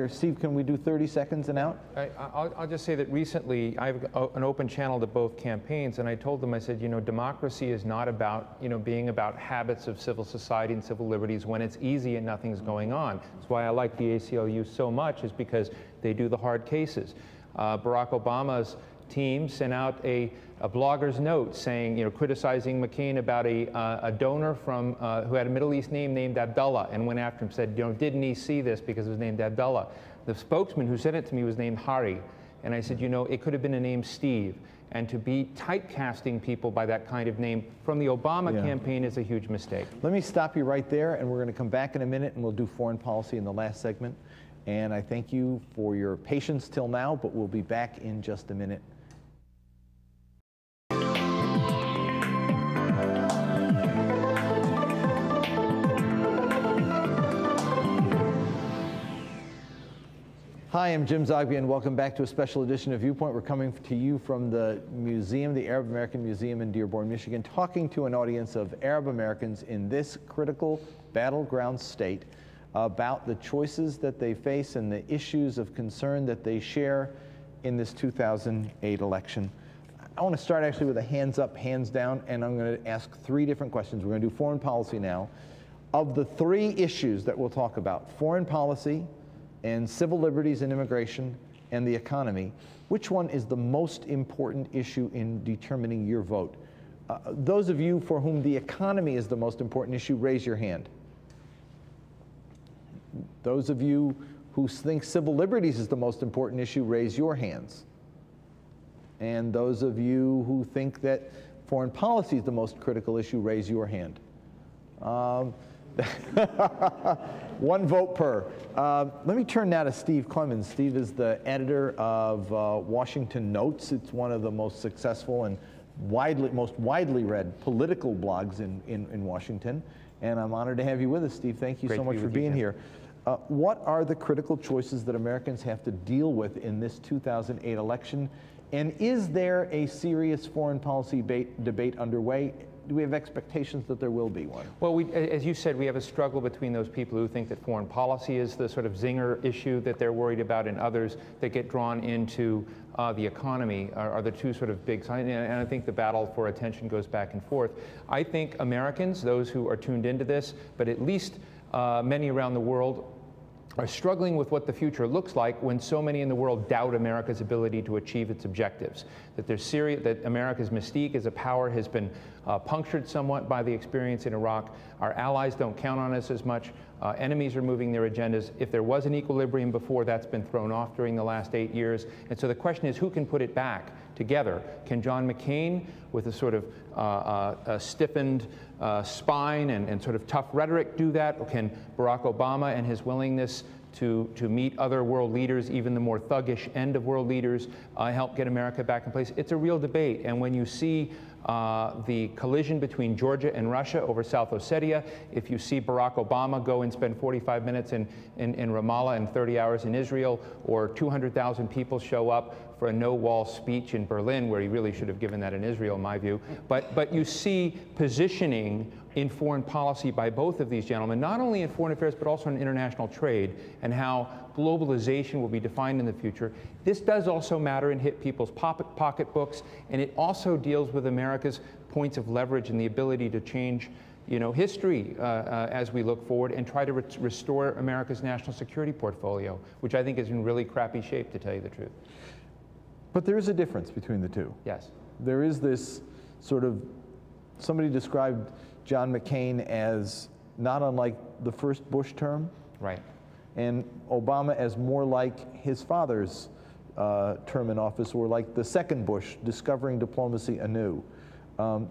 here. Steve, can we do 30 seconds and out? I'll just say that recently I have an open channel to both campaigns, and I told them, I said, you know, democracy is not about, you know, being about habits of civil society and civil liberties when it's easy and nothing's going on. That's why I like the ACLU so much, is because they do the hard cases. Barack Obama's team sent out a blogger's note saying, you know, criticizing McCain about a donor from who had a Middle East name named Abdullah, and went after him, said, you know, didn't he see this because it was named Abdullah? The spokesman who sent it to me was named Hari, and I said, you know, it could have been a name Steve, and to be typecasting people by that kind of name from the Obama campaign is a huge mistake. Let me stop you right there, and we're going to come back in a minute, and we'll do foreign policy in the last segment. And I thank you for your patience till now, but we'll be back in just a minute. Hi, I'm Jim Zogby, and welcome back to a special edition of Viewpoint. We're coming to you from the museum, the Arab American Museum in Dearborn, Michigan, talking to an audience of Arab Americans in this critical battleground state about the choices that they face and the issues of concern that they share in this 2008 election. I want to start actually with a hands up, hands down, and I'm going to ask 3 different questions. We're going to do foreign policy now. Of the 3 issues that we'll talk about, foreign policy and civil liberties and immigration and the economy, which one is the most important issue in determining your vote? Those of you for whom the economy is the most important issue, raise your hand. Those of you who think civil liberties is the most important issue, raise your hands. And those of you who think that foreign policy is the most critical issue, raise your hand. 1 vote per. Let me turn now to Steve Clemons. Steve is the editor of Washington Notes. It's one of the most successful and most widely read political blogs in Washington. And I'm honored to have you with us, Steve. Thank you so much for being here. What are the critical choices that Americans have to deal with in this 2008 election? And is there a serious foreign policy debate underway? Do we have expectations that there will be one? Well, as you said, we have a struggle between those people who think that foreign policy is the sort of zinger issue that they're worried about, and others that get drawn into the economy are the 2 sort of big sides. And I think the battle for attention goes back and forth. I think Americans, those who are tuned into this, but at least many around the world, are struggling with what the future looks like when so many in the world doubt America's ability to achieve its objectives. That that America's mystique as a power has been punctured somewhat by the experience in Iraq. Our allies don't count on us as much. Enemies are moving their agendas. If there was an equilibrium before, that's been thrown off during the last 8 years. And so the question is, who can put it back together? Can John McCain, with a sort of a stiffened spine and sort of tough rhetoric, do that? Or can Barack Obama and his willingness to meet other world leaders, even the more thuggish end of world leaders, help get America back in place? It's a real debate. And when you see the collision between Georgia and Russia over South Ossetia, if you see Barack Obama go and spend 45 minutes in Ramallah and 30 hours in Israel, or 200,000 people show up for a no-wall speech in Berlin, where he really should have given that in Israel, in my view. But you see positioning in foreign policy by both of these gentlemen, not only in foreign affairs, but also in international trade, and how globalization will be defined in the future. This does also matter and hit people's pocketbooks, and it also deals with America's points of leverage and the ability to change, you know, history as we look forward and try to restore America's national security portfolio, which I think is in really crappy shape, to tell you the truth. But there is a difference between the 2. Yes. There is this sort of, somebody described John McCain as not unlike the first Bush term. Right. And Obama as more like his father's term in office, or like the second Bush, discovering diplomacy anew.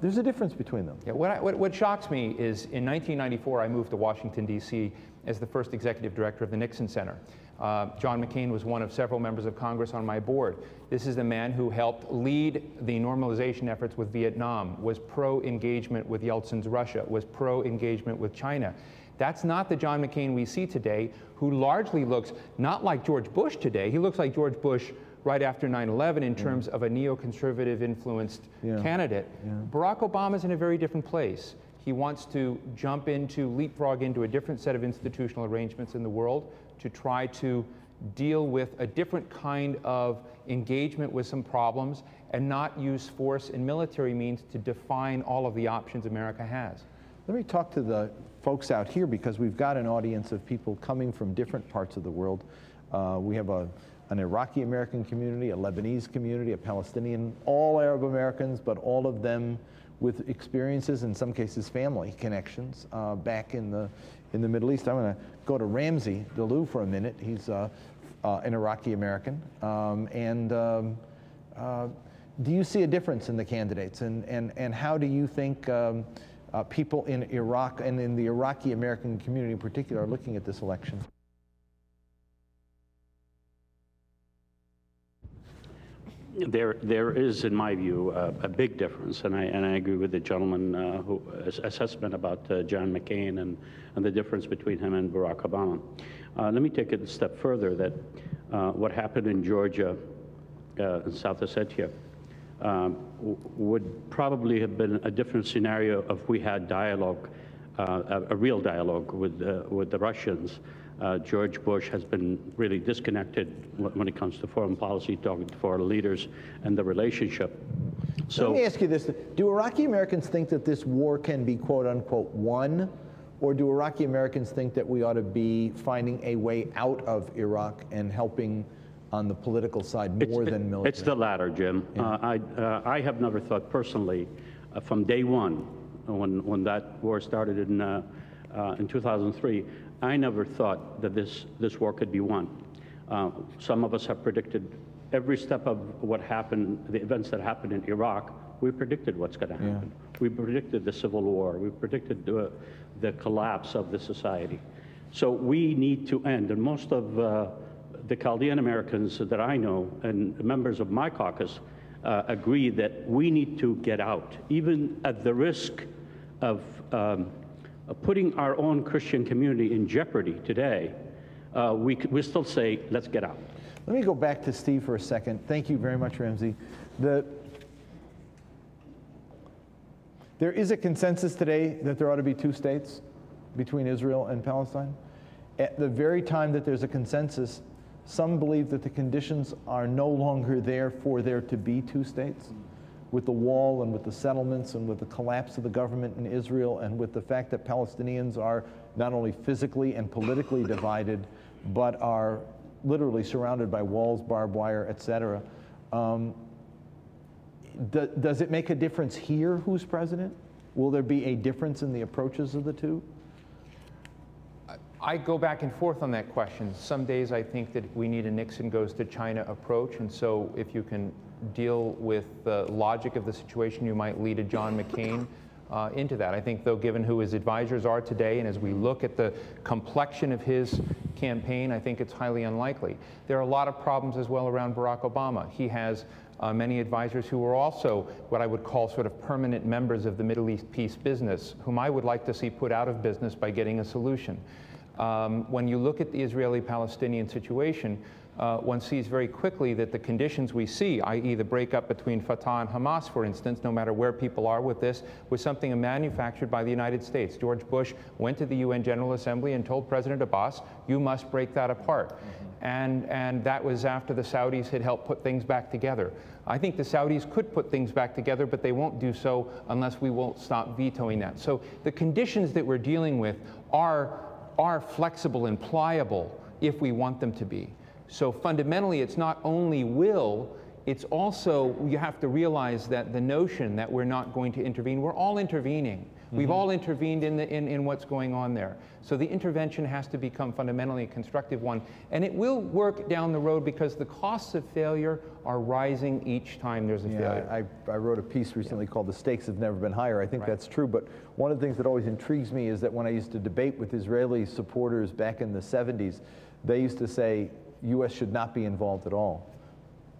There's a difference between them. Yeah, what shocks me is in 1994, I moved to Washington, D.C. as the first executive director of the Nixon Center. John McCain was one of several members of Congress on my board. This is the man who helped lead the normalization efforts with Vietnam, was pro-engagement with Yeltsin's Russia, was pro-engagement with China. That's not the John McCain we see today, who largely looks not like George Bush today. He looks like George Bush right after 9/11 in terms of a neoconservative influenced candidate. Barack Obama's in a very different place. He wants to leapfrog into a different set of institutional arrangements in the world to try to deal with a different kind of engagement with some problems and not use force and military means to define all of the options America has. Let me talk to the folks out here, because we've got an audience of people coming from different parts of the world. We have an Iraqi American community, a Lebanese community, a Palestinian, all Arab Americans, but all of them with experiences, in some cases family connections, back in the Middle East. I'm going to go to Ramzi, Dalloo, for a minute. He's an Iraqi American. Do you see a difference in the candidates, and how do you think people in Iraq and in the Iraqi American community in particular are looking at this election? There is, in my view, a big difference, and I agree with the gentleman whose assessment about John McCain and the difference between him and Barack Obama. Let me take it a step further, that what happened in Georgia and South Ossetia would probably have been a different scenario if we had dialogue, a real dialogue with the Russians. George Bush has been really disconnected when it comes to foreign policy, talking to foreign leaders and the relationship. So let me ask you this. Do Iraqi Americans think that this war can be, quote unquote, won? Or do Iraqi Americans think that we ought to be finding a way out of Iraq and helping on the political side more than military? It's the latter, Jim. Yeah. I have never thought personally, from day one, when that war started in 2003, I never thought that this war could be won. Some of us have predicted every step of what happened, the events that happened in Iraq. We predicted what's going to happen. Yeah. We predicted the civil war. We predicted the collapse of the society. So we need to end. And most of the Chaldean Americans that I know and members of my caucus agree that we need to get out, even at the risk of putting our own Christian community in jeopardy today. We still say, let's get out. Let me go back to Steve for a second. Thank you very much, Ramzi. There is a consensus today that there ought to be two states between Israel and Palestine. At the very time that there's a consensus, some believe that the conditions are no longer there for there to be two states, with the wall and with the settlements and with the collapse of the government in Israel and with the fact that Palestinians are not only physically and politically divided, but are literally surrounded by walls, barbed wire, etc. Does it make a difference here who's president? Will there be a difference in the approaches of the two? I go back and forth on that question. Some days I think that we need a Nixon goes to China approach, and so if you can deal with the logic of the situation, you might lead a John McCain into that. I think, though, given who his advisors are today, and as we look at the complexion of his campaign, I think it's highly unlikely. There are a lot of problems as well around Barack Obama. He has many advisors who are also what I would call sort of permanent members of the Middle East peace business, whom I would like to see put out of business by getting a solution. When you look at the Israeli-Palestinian situation, one sees very quickly that the conditions we see, i.e. the breakup between Fatah and Hamas, for instance, no matter where people are with this, was something manufactured by the United States. George Bush went to the UN General Assembly and told President Abbas, you must break that apart. And that was after the Saudis had helped put things back together. I think the Saudis could put things back together, but they won't do so unless we won't stop vetoing that. So the conditions that we're dealing with are flexible and pliable if we want them to be. So fundamentally, it's not only will, it's also, you have to realize that the notion that we're not going to intervene, we're all intervening. Mm-hmm. We've all intervened in what's going on there. So the intervention has to become fundamentally a constructive one. And it will work down the road because the costs of failure are rising each time there's a failure. I wrote a piece recently called "The Stakes Have Never Been Higher." I think that's true, but one of the things that always intrigues me is that when I used to debate with Israeli supporters back in the 70s, they used to say, U.S. should not be involved at all.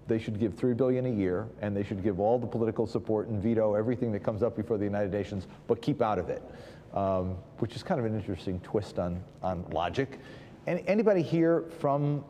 They should give $3 billion a year, and they should give all the political support and veto everything that comes up before the United Nations, but keep out of it, which is kind of an interesting twist on logic. Anybody here from